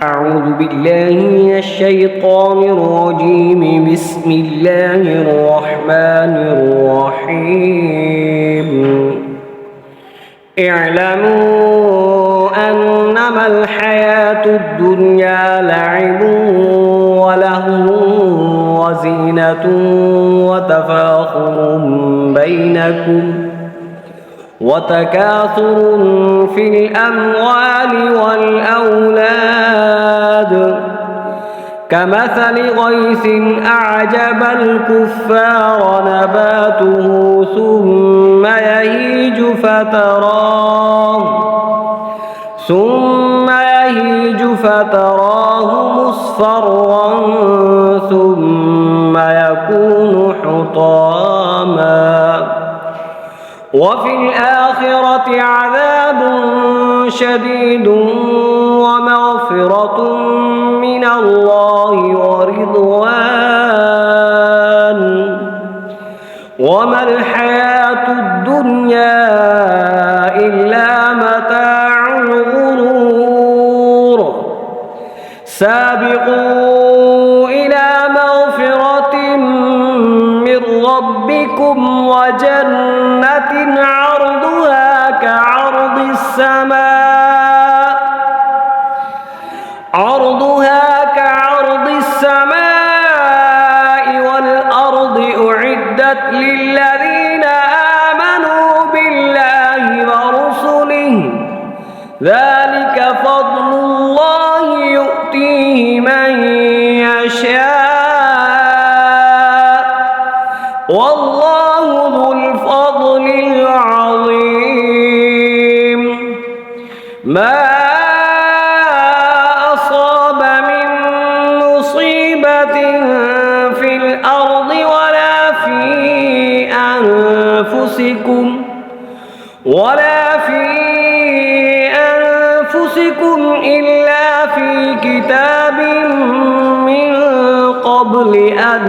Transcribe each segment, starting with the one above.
أعوذ بالله من الشيطان الرجيم بسم الله الرحمن الرحيم اعلموا أنما الحياة الدنيا لعب ولهو وزينة وتفاخر بينكم وتكاثر في الأموال والأولاد كمثل غيث أعجب الكفار نباته ثم يهيج فتراه مصفرا ثم يكون حطاما وفي الآخرة عذاب شديد ومغفرة من الله ورضوان وما الحياة الدنيا إلا متاع الغرور سابقوا إلى مغفرة من ربكم وجنة عرضها كعرض السماء والأرض أعدت للذين آمنوا بالله ورسله ذلك فضل الله يؤتيه من يشاء والله ذو الفضل العظيم ما أصاب من مصيبة في الأرض ولا في أنفسكم إلا في كتاب من قبل أن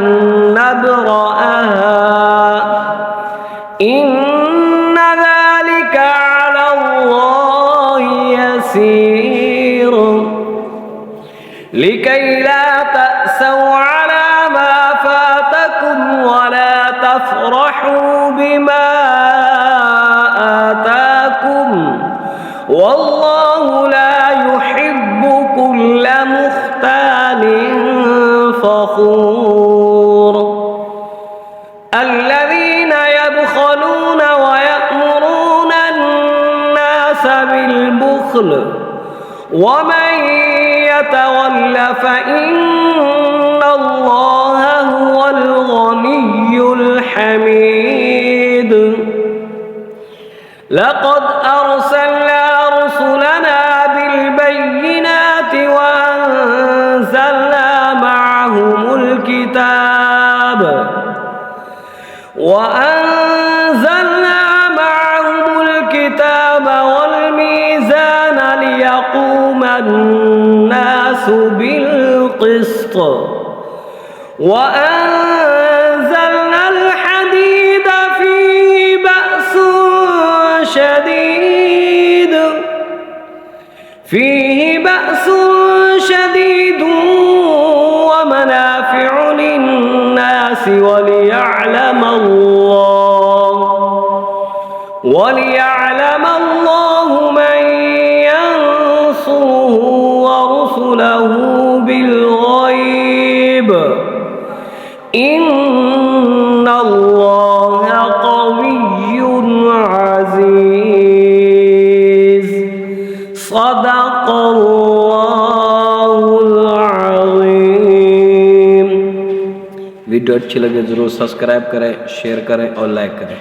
نبرأها إن ذلك على الله يسير لكي لا تأسوا على ما فاتكم ولا تفرحوا بما آتاكم والله لا يحب كل مختال فخور الذين يبخلون ويأمرون الناس بالبخل ومن يتول فإن الله هو الغني الحميد لقد أرسلنا رسلنا بالبينات وأنزلنا معهم الكتاب والميزان ليقوم الناس بالقسط وأنزلنا الحديد فيه بأس شديد ومنافع للناس وليعلم الله من ينصره ورسله بالغيب إن الله قوي عزيز صدق الله العظيم। वीडियो अच्छी लगे जरूर सब्सक्राइब करें, शेयर करें और लाइक करें।